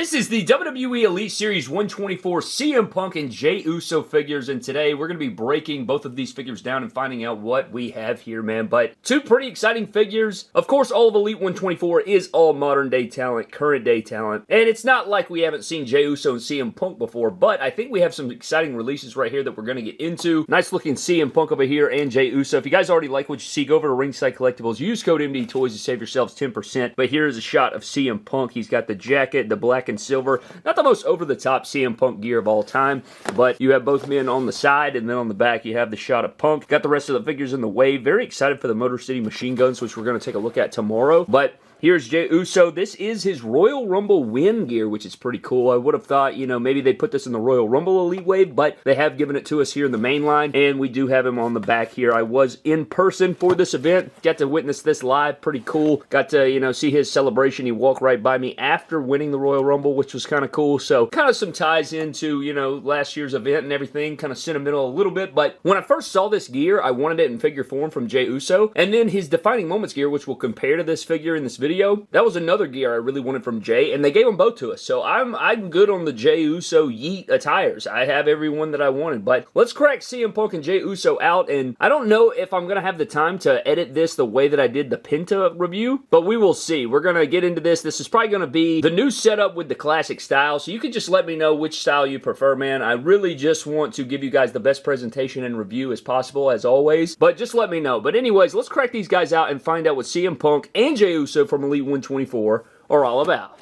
This is the WWE Elite Series 124 CM Punk and Jey Uso figures, and today we're going to be breaking both of these figures down and finding out what we have here, man. But two pretty exciting figures. Of course, all of Elite 124 is all modern day talent, current day talent, and it's not like we haven't seen Jey Uso and CM Punk before, but I think we have some exciting releases right here that we're going to get into. Nice looking CM Punk over here and Jey Uso. If you guys already like what you see, go over to Ringside Collectibles, use code MD Toys to save yourselves 10%. But here is a shot of CM Punk. He's got the jacket, the black and silver. Not the most over-the-top CM Punk gear of all time, but you have both men on the side, and then on the back you have the shot of Punk. Got the rest of the figures in the wave. Very excited for the Motor City Machine Guns, which we're going to take a look at tomorrow. But here's Jey Uso. This is his Royal Rumble win gear, which is pretty cool. I would have thought, you know, maybe they put this in the Royal Rumble Elite wave, but they have given it to us here in the main line, and we do have him on the back here. I was in person for this event. Got to witness this live. Pretty cool. Got to, you know, see his celebration. He walked right by me after winning the Royal Rumble, which was kind of cool. So kind of some ties into, you know, last year's event and everything. Kind of sentimental a little bit, but when I first saw this gear, I wanted it in figure form from Jey Uso, and then his Defining Moments gear, which we'll compare to this figure in this video, that was another gear I really wanted from Jey, and they gave them both to us. So I'm good on the Jey Uso Yeet attires. I have every one that I wanted, but let's crack CM Punk and Jey Uso out, and I don't know if I'm going to have the time to edit this the way that I did the Penta review, but we will see. We're going to get into this. This is probably going to be the new setup with the classic style, so you can just let me know which style you prefer, man. I really just want to give you guys the best presentation and review as possible, as always, but just let me know. But anyways, let's crack these guys out and find out what CM Punk and Jey Uso from Elite 124 are all about.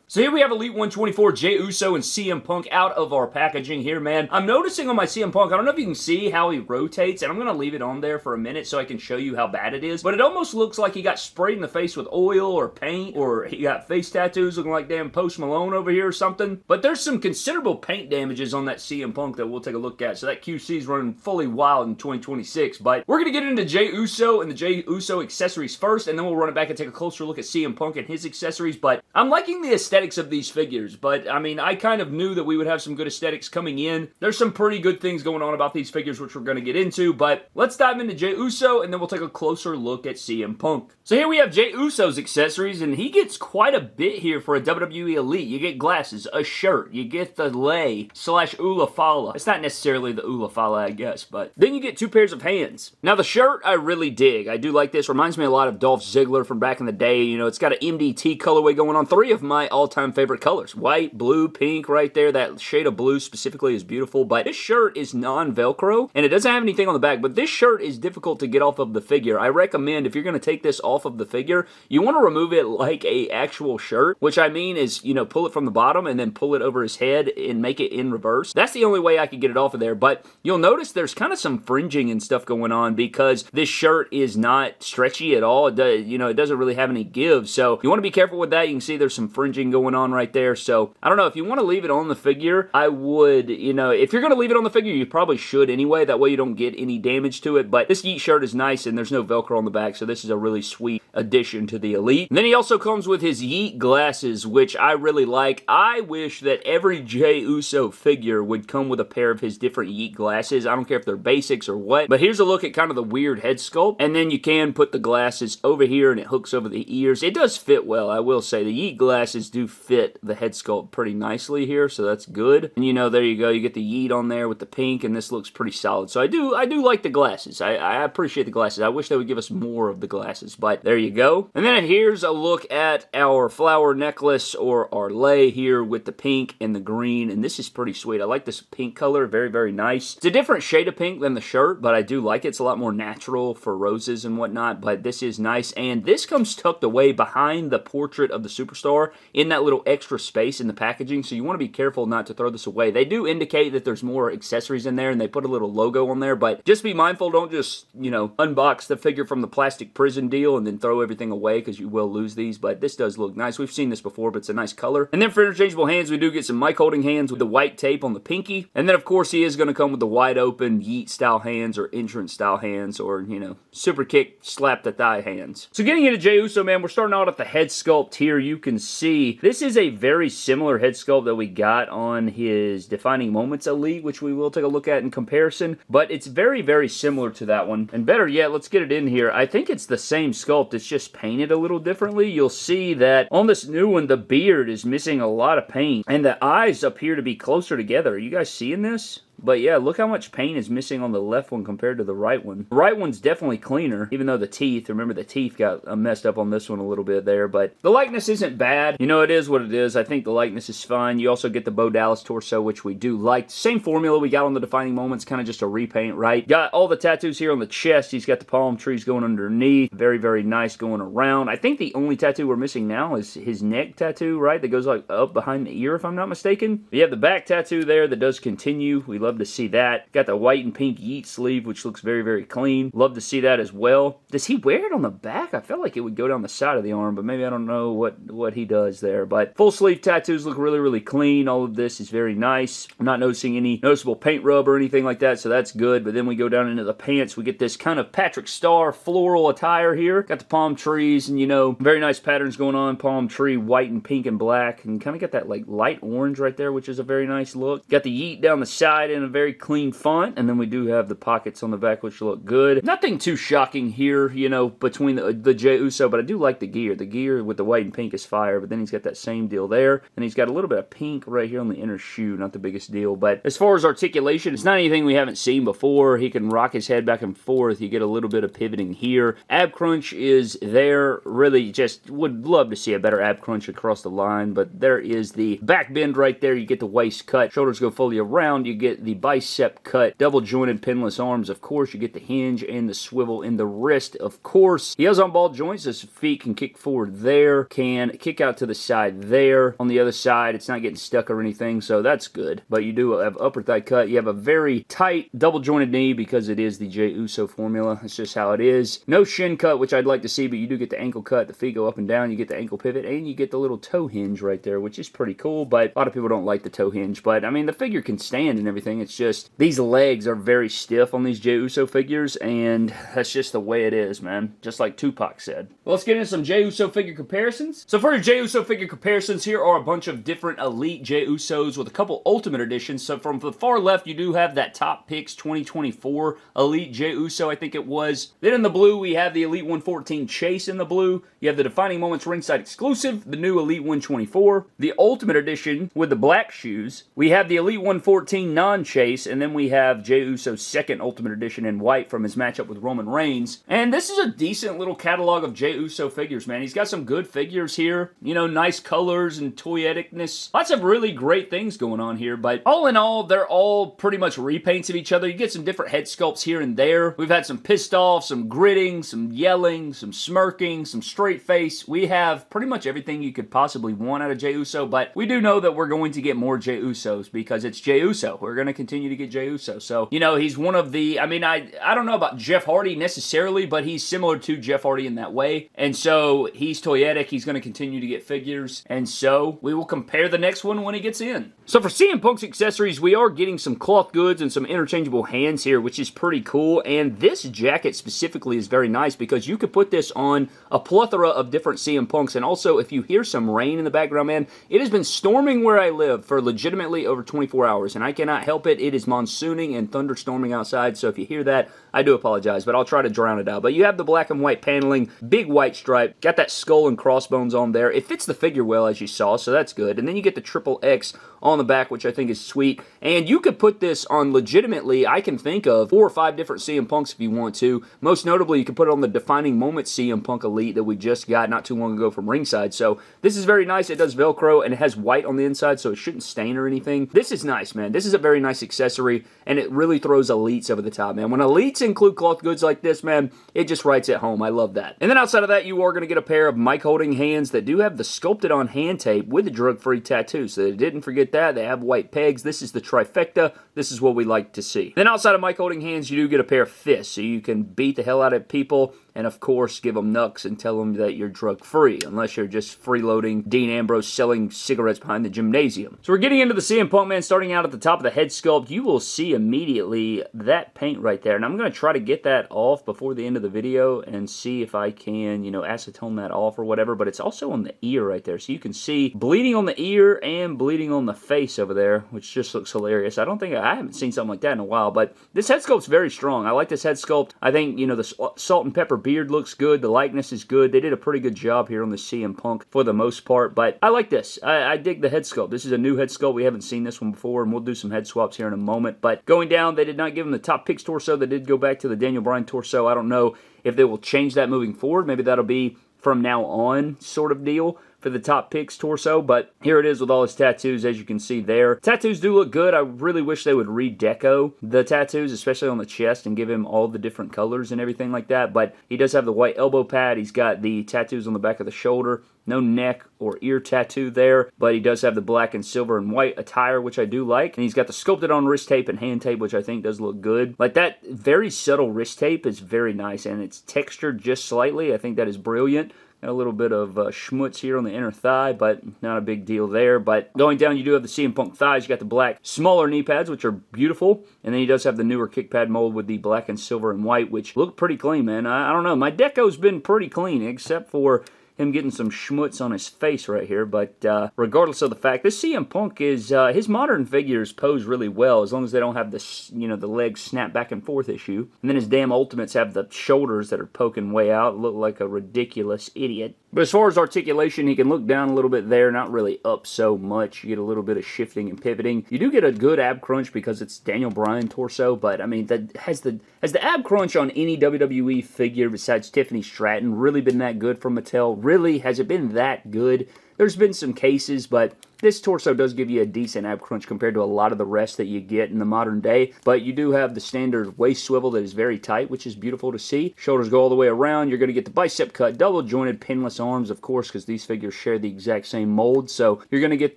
So here we have Elite 124, Jey Uso and CM Punk out of our packaging here, man. I'm noticing on my CM Punk, I don't know if you can see how he rotates, and I'm going to leave it on there for a minute so I can show you how bad it is, but it almost looks like he got sprayed in the face with oil or paint, or he got face tattoos looking like damn Post Malone over here or something. But there's some considerable paint damages on that CM Punk that we'll take a look at, so that QC is running fully wild in 2026. But we're going to get into Jey Uso and the Jey Uso accessories first, and then we'll run it back and take a closer look at CM Punk and his accessories. But I'm liking the aesthetics of these figures, but I mean, I kind of knew that we would have some good aesthetics coming in. There's some pretty good things going on about these figures, which we're going to get into, but let's dive into Jey Uso, and then we'll take a closer look at CM Punk. So here we have Jey Uso's accessories, and he gets quite a bit here for a WWE Elite. You get glasses, a shirt, you get the lei / Ula Fala. It's not necessarily the Ula Fala, I guess, but then you get two pairs of hands. Now, the shirt, I really dig. I do like this. Reminds me a lot of Dolph Ziggler from back in the day. You know, it's got an MDT colorway going on. Three of my all-time favorite colors. White, blue, pink right there. That shade of blue specifically is beautiful, but this shirt is non-Velcro, and it doesn't have anything on the back, but this shirt is difficult to get off of the figure. I recommend, if you're going to take this off of the figure, you want to remove it like a actual shirt, which I mean is, you know, pull it from the bottom and then pull it over his head and make it in reverse. That's the only way I could get it off of there, but you'll notice there's kind of some fringing and stuff going on because this shirt is not stretchy at all. It does, you know, it doesn't really have any give, so you want to be careful with that. You can see there's some fringing going on right there. So I don't know, if you want to leave it on the figure, I would, you know, if you're going to leave it on the figure, you probably should anyway. That way you don't get any damage to it. But this Yeet shirt is nice, and there's no Velcro on the back, so this is a really sweet addition to the Elite. And then he also comes with his Yeet glasses, which I really like. I wish that every Jey Uso figure would come with a pair of his different Yeet glasses. I don't care if they're basics or what, but here's a look at kind of the weird head sculpt. And then you can put the glasses over here, and it hooks over the ears. It does fit well, I will say. The Yeet glasses do fit the head sculpt pretty nicely here, so that's good. And you know, there you go, you get the Yeet on there with the pink, and this looks pretty solid. So I do like the glasses. I appreciate the glasses. I wish they would give us more of the glasses, but there you go. And then here's a look at our flower necklace, or our lei here, with the pink and the green, and this is pretty sweet. I like this pink color, very, very nice. It's a different shade of pink than the shirt, but I do like it. It's a lot more natural for roses and whatnot, but this is nice, and this comes tucked away behind the portrait of the superstar in that little extra space in the packaging, so you want to be careful not to throw this away. They do indicate that there's more accessories in there, and they put a little logo on there, but just be mindful. Don't just, you know, unbox the figure from the plastic prison deal and then throw everything away, because you will lose these. But this does look nice. We've seen this before, but it's a nice color. And then for interchangeable hands, we do get some mic holding hands with the white tape on the pinky, and then of course he is going to come with the wide open Yeet style hands, or entrance style hands, or, you know, super kick slap the thigh hands. So getting into Jey Uso, man, we're starting out at the head sculpt here. You can see This is a very similar head sculpt that we got on his Defining Moments Elite, which we will take a look at in comparison, but it's very, very similar to that one. And better yet, let's get it in here. I think it's the same sculpt, it's just painted a little differently. You'll see that on this new one, the beard is missing a lot of paint, and the eyes appear to be closer together. Are you guys seeing this? But yeah, look how much paint is missing on the left one compared to the right one. The right one's definitely cleaner, even though the teeth, remember the teeth got messed up on this one a little bit there, but the likeness isn't bad. You know, it is what it is. I think the likeness is fine. You also get the Bo Dallas torso, which we do like. Same formula we got on the Defining Moments, kind of just a repaint, right? Got all the tattoos here on the chest. He's got the palm trees going underneath. Very, very nice going around. I think the only tattoo we're missing now is his neck tattoo, right? That goes like up behind the ear, if I'm not mistaken. You have the back tattoo there that does continue. We love to see that. Got the white and pink Yeet sleeve, which looks very, very clean. Love to see that as well. Does he wear it on the back? I felt like it would go down the side of the arm, but maybe I don't know what he does there. But full sleeve tattoos look really, really clean. All of this is very nice. I'm not noticing any noticeable paint rub or anything like that, so that's good. But then we go down into the pants. We get this kind of Patrick Star floral attire here. Got the palm trees and, you know, very nice patterns going on. Palm tree, white and pink and black. And kind of got that like light orange right there, which is a very nice look. Got the Yeet down the side in a very clean font, and then we do have the pockets on the back, which look good. Nothing too shocking here, you know, between the Jey Uso, but I do like the gear. The gear with the white and pink is fire, but then he's got that same deal there, and he's got a little bit of pink right here on the inner shoe. Not the biggest deal, but as far as articulation, it's not anything we haven't seen before. He can rock his head back and forth. You get a little bit of pivoting here. Ab crunch is there. Really just would love to see a better ab crunch across the line, but there is the back bend right there. You get the waist cut. Shoulders go fully around. You get the bicep cut, double jointed pinless arms, of course. You get the hinge and the swivel in the wrist, of course. He has on ball joints. His feet can kick forward there, can kick out to the side there. On the other side, it's not getting stuck or anything, so that's good. But you do have upper thigh cut. You have a very tight double jointed knee because it is the Jey Uso formula. That's just how it is. No shin cut, which I'd like to see, but you do get the ankle cut. The feet go up and down. You get the ankle pivot, and you get the little toe hinge right there, which is pretty cool, but a lot of people don't like the toe hinge. But I mean, the figure can stand and everything. It's just these legs are very stiff on these Jey Uso figures, and that's just the way it is, man. Just like Tupac said. Well, let's get into some Jey Uso figure comparisons. So for your Jey Uso figure comparisons, here are a bunch of different Elite Jey Usos with a couple Ultimate Editions. So from the far left, you do have that Top Picks 2024 Elite Jey Uso, I think it was. Then in the blue, we have the Elite 114 Chase in the blue. You have the Defining Moments ringside exclusive, the new Elite 124. The Ultimate Edition with the black shoes. We have the Elite 114 non-Chase, and then we have Jey Uso's second Ultimate Edition in white from his matchup with Roman Reigns. And this is a decent little catalog of Jey Uso figures, man. He's got some good figures here. You know, nice colors and toyeticness. Lots of really great things going on here, but all in all, they're all pretty much repaints of each other. You get some different head sculpts here and there. We've had some pissed off, some gritting, some yelling, some smirking, some straight face. We have pretty much everything you could possibly want out of Jey Uso, but we do know that we're going to get more Jey Usos because it's Jey Uso. We're going to continue to get Jey Uso. So, you know, he's one of the, I mean, I don't know about Jeff Hardy necessarily, but he's similar to Jeff Hardy in that way. And so he's toyetic. He's going to continue to get figures. And so we will compare the next one when he gets in. So for CM Punk's accessories, we are getting some cloth goods and some interchangeable hands here, which is pretty cool. And this jacket specifically is very nice because you could put this on a plethora of different CM Punks. And also, if you hear some rain in the background, man, it has been storming where I live for legitimately over 24 hours. And I cannot help it. It is monsooning and thunderstorming outside. So if you hear that, I do apologize, but I'll try to drown it out. But you have the black and white paneling, big white stripe, got that skull and crossbones on there. It fits the figure well, as you saw, so that's good. And then you get the triple X on the back, which I think is sweet. And you could put this on legitimately, I can think of 4 or 5 different CM Punks if you want to. Most notably, you can put it on the Defining Moments CM Punk Elite that we just got not too long ago from ringside. So this is very nice. It does Velcro, and it has white on the inside, so it shouldn't stain or anything. This is nice, man. This is a very nice accessory, and it really throws Elites over the top, man. When Elites include cloth goods like this, man, it just writes at home. I love that. And then outside of that, you are going to get a pair of mic holding hands that do have the sculpted on hand tape with the drug-free tattoo. So they didn't forget that. They have white pegs. This is the trifecta. This is what we like to see. Then outside of mic holding hands, you do get a pair of fists, so you can beat the hell out of people. and of course give them knucks and tell them that you're drug-free, unless you're just freeloading Dean Ambrose selling cigarettes behind the gymnasium. So we're getting into the CM Punk, man. Starting out at the top of the head sculpt, you will see immediately that paint right there, and I'm going to try to get that off before the end of the video and see if I can, you know, acetone that off or whatever, but it's also on the ear right there, so you can see bleeding on the ear and bleeding on the face over there, which just looks hilarious. I haven't seen something like that in a while, but this head sculpt's very strong. I like this head sculpt. I think, you know, the salt and pepper beard looks good. The likeness is good. They did a pretty good job here on the CM Punk for the most part, but I like this. I dig the head sculpt. This is a new head sculpt. We haven't seen this one before, and we'll do some head swaps here in a moment, but going down, they did not give him the top picks torso. They did go back to the Daniel Bryan torso. I don't know if they will change that moving forward. Maybe that'll be from now on sort of deal for the top picks torso, but here it is with all his tattoos, as you can see there. Tattoos do look good. I really wish they would redeco the tattoos, especially on the chest, and give him all the different colors and everything like that, but he does have the white elbow pad. He's got the tattoos on the back of the shoulder. No neck or ear tattoo there, but he does have the black and silver and white attire, which I do like. And he's got the sculpted on wrist tape and hand tape, which I think does look good. Like, that very subtle wrist tape is very nice, and it's textured just slightly. I think that is brilliant. Got a little bit of schmutz here on the inner thigh, but not a big deal there. But going down, you do have the CM Punk thighs. You got the black, smaller knee pads, which are beautiful. And then he does have the newer kick pad mold with the black and silver and white, which look pretty clean, man. I don't know. My deco's been pretty clean, except for him getting some schmutz on his face right here, but regardless of the fact, this CM Punk is, his modern figures pose really well, as long as they don't have the, you know, the legs snap back and forth issue. And then his damn Ultimates have the shoulders that are poking way out, look like a ridiculous idiot. But as far as articulation, he can look down a little bit there, not really up so much. You get a little bit of shifting and pivoting. You do get a good ab crunch because it's Daniel Bryan torso, but I mean, has the ab crunch on any WWE figure besides Tiffany Stratton really been that good from Mattel? Really? Has it been that good? There's been some cases, but this torso does give you a decent ab crunch compared to a lot of the rest that you get in the modern day. But you do have the standard waist swivel that is very tight, which is beautiful to see. Shoulders go all the way around. You're going to get the bicep cut, double jointed pinless arms, of course, because these figures share the exact same mold. So you're going to get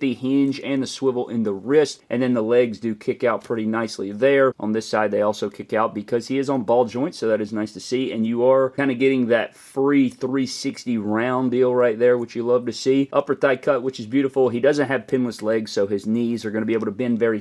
the hinge and the swivel in the wrist, and then the legs do kick out pretty nicely there. On this side, they also kick out because he is on ball joints, so that is nice to see. And you are kind of getting that free 360 round deal right there, which you love to see. Upper thigh cut, which is beautiful. He doesn't have pinless legs, so his knees are going to be able to bend very,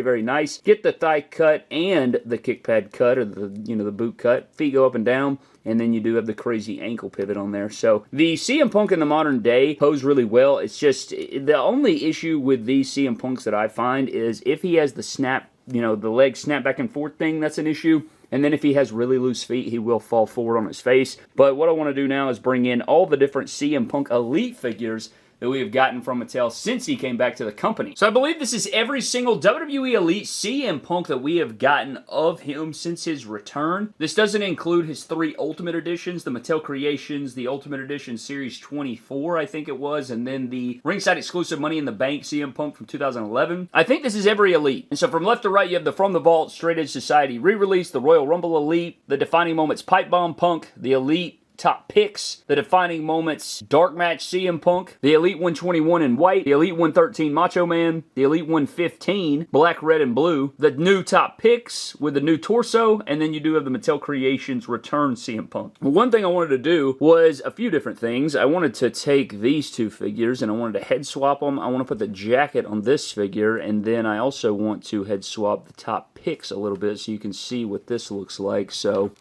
very nice. Get the thigh cut and the kick pad cut, or the, you know, the boot cut. Feet go up and down. And then you do have the crazy ankle pivot on there. So the CM Punk in the modern day pose really well. It's just the only issue with these CM Punks that I find is if he has the snap, you know, the leg snap back and forth thing, that's an issue. And then if he has really loose feet, he will fall forward on his face. But what I want to do now is bring in all the different CM Punk Elite figures that we have gotten from Mattel since he came back to the company. So I believe this is every single WWE Elite CM Punk that we have gotten of him since his return. This doesn't include his 3 Ultimate Editions, the Mattel Creations, the Ultimate Edition Series 24, I think it was, and then the ringside exclusive Money in the Bank CM Punk from 2011. I think this is every Elite. And so from left to right, you have the From the Vault Straight Edge Society re-release, the Royal Rumble Elite, the Defining Moments Pipe Bomb Punk, the Elite Top Picks, the Defining Moments Dark Match CM Punk, the Elite 121 in white, the Elite 113 Macho Man, the Elite 115 black, red, and blue, the new Top Picks with the new torso, and then you do have the Mattel Creations Return CM Punk. Well, one thing I wanted to do was a few different things. I wanted to take these 2 figures and I wanted to head swap them. I want to put the jacket on this figure, and then I also want to head swap the Top Picks a little bit so you can see what this looks like. So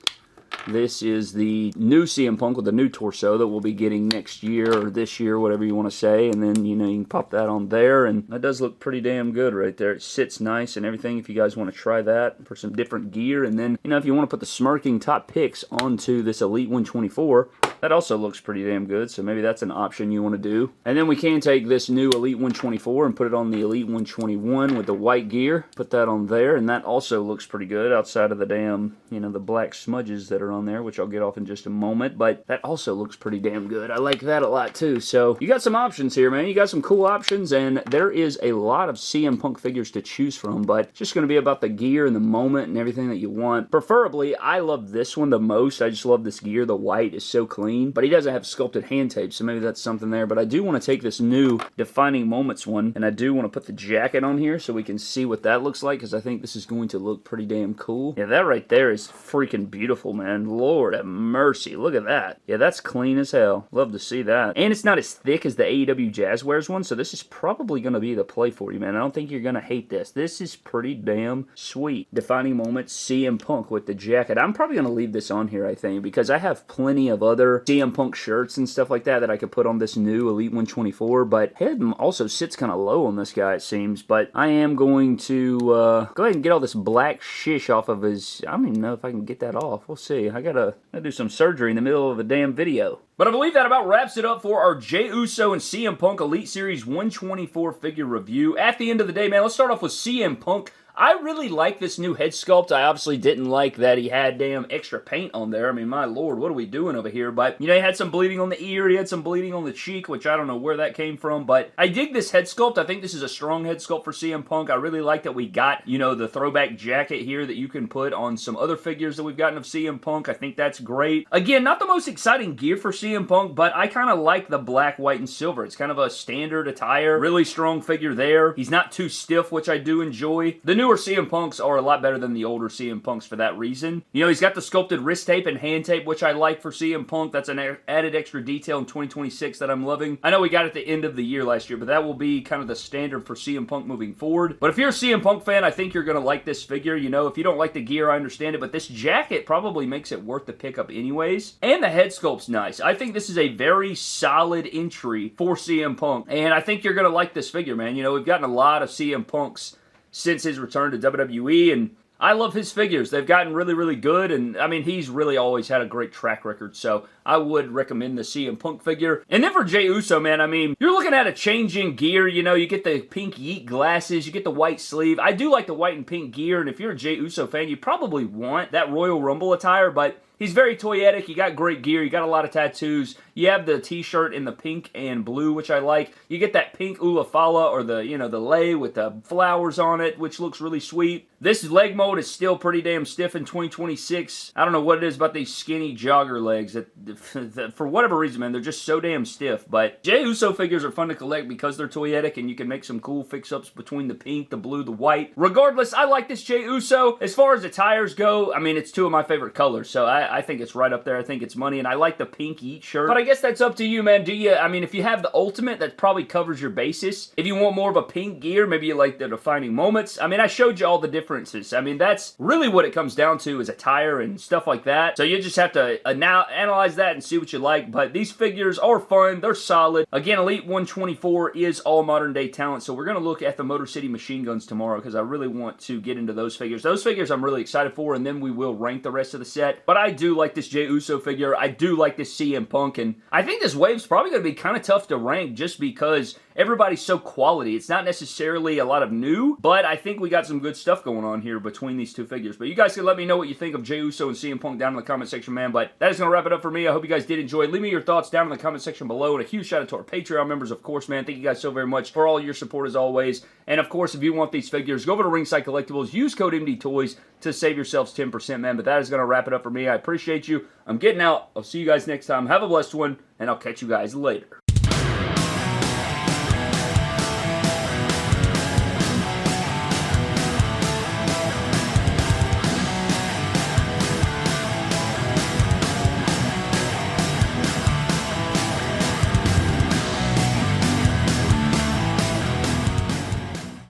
this is the new CM Punk with the new torso that we'll be getting next year or this year, whatever you want to say. And then, you know, you can pop that on there. And that does look pretty damn good right there. It sits nice and everything if you guys want to try that for some different gear. And then, you know, if you want to put the smirking Top Picks onto this Elite 124, that also looks pretty damn good. So maybe that's an option you want to do. And then we can take this new Elite 124 and put it on the Elite 121 with the white gear. Put that on there. And that also looks pretty good outside of the damn, you know, the black smudges that are on there, which I'll get off in just a moment, but that also looks pretty damn good. I like that a lot too. So you got some options here, man. You got some cool options, and there is a lot of CM Punk figures to choose from, but it's just going to be about the gear and the moment and everything that you want. Preferably, I love this one the most. I just love this gear. The white is so clean, but he doesn't have sculpted hand tape, so maybe that's something there. But I do want to take this new Defining Moments one, and I do want to put the jacket on here so we can see what that looks like, because I think this is going to look pretty damn cool. Yeah, that right there is freaking beautiful, man. man. Lord have mercy. Look at that. Yeah, that's clean as hell. Love to see that. And it's not as thick as the AEW Jazzwares one, so this is probably going to be the play for you, man. I don't think you're going to hate this. This is pretty damn sweet. Defining moments, CM Punk with the jacket. I'm probably going to leave this on here, I think, because I have plenty of other CM Punk shirts and stuff like that I could put on this new Elite 124, but head also sits kind of low on this guy, it seems. But I am going to go ahead and get all this black shish off of his... I don't even know if I can get that off. We'll see. I gotta do some surgery in the middle of a damn video. But I believe that about wraps it up for our Jey Uso and CM Punk Elite Series 124 figure review. At the end of the day, man, let's start off with CM Punk. I really like this new head sculpt. I obviously didn't like that he had damn extra paint on there. I mean, my lord, what are we doing over here? But, you know, he had some bleeding on the ear. He had some bleeding on the cheek, which I don't know where that came from. But I dig this head sculpt. I think this is a strong head sculpt for CM Punk. I really like that we got, you know, the throwback jacket here that you can put on some other figures that we've gotten of CM Punk. I think that's great. Again, not the most exciting gear for CM Punk, but I kind of like the black, white, and silver. It's kind of a standard attire. Really strong figure there. He's not too stiff, which I do enjoy. The newer CM Punks are a lot better than the older CM Punks for that reason. You know, he's got the sculpted wrist tape and hand tape, which I like for CM Punk. That's an added extra detail in 2026 that I'm loving. I know we got it at the end of the year last year, but that will be kind of the standard for CM Punk moving forward. But if you're a CM Punk fan, I think you're going to like this figure. You know, if you don't like the gear, I understand it, but this jacket probably makes it worth the pickup anyways. And the head sculpt's nice. I think this is a very solid entry for CM Punk, and I think you're going to like this figure, man. You know, we've gotten a lot of CM Punks since his return to WWE, and I love his figures. They've gotten really, really good, and I mean, he's really always had a great track record, so I would recommend the CM Punk figure. And then for Jey Uso, man, I mean, you're looking at a change in gear. You know, you get the pink Yeet glasses, you get the white sleeve. I do like the white and pink gear, and if you're a Jey Uso fan, you probably want that Royal Rumble attire, but he's very toyetic. You got great gear. You got a lot of tattoos. You have the t-shirt in the pink and blue, which I like. You get that pink Ulafala, or the, you know, the lei with the flowers on it, which looks really sweet. This leg mold is still pretty damn stiff in 2026. I don't know what it is about these skinny jogger legs that for whatever reason, man, they're just so damn stiff. But Jey Uso figures are fun to collect because they're toyetic, and you can make some cool fix-ups between the pink, the blue, the white. Regardless, I like this Jey Uso. As far as the tires go, I mean, it's two of my favorite colors, so I think it's right up there. I think it's money, and I like the pink Yeet shirt. But I guess that's up to you, man. Do you, I mean, if you have the Ultimate, that probably covers your basis. If you want more of a pink gear, maybe you like the defining moments. I mean, I showed you all the differences. I mean, that's really what it comes down to, is attire and stuff like that. So you just have to now analyze that and see what you like. But these figures are fun. They're solid. Again, Elite 124 is all modern day talent. So we're going to look at the Motor City Machine Guns tomorrow, because I really want to get into those figures. Those figures I'm really excited for, and then we will rank the rest of the set. But I do like this Jey Uso figure. I do like this CM Punk, and I think this wave's probably going to be kind of tough to rank just because everybody's so quality. It's not necessarily a lot of new, but I think we got some good stuff going on here between these two figures. But you guys can let me know what you think of Jey Uso and CM Punk down in the comment section, man. But that is going to wrap it up for me. I hope you guys did enjoy. Leave me your thoughts down in the comment section below, and a huge shout out to our Patreon members, of course, man. Thank you guys so very much for all your support as always. And of course, if you want these figures, go over to Ringside Collectibles, use code MDTOYS to save yourselves 10%, man. But that is going to wrap it up for me. I appreciate you. I'm getting out. I'll see you guys next time. Have a blessed one, and I'll catch you guys later.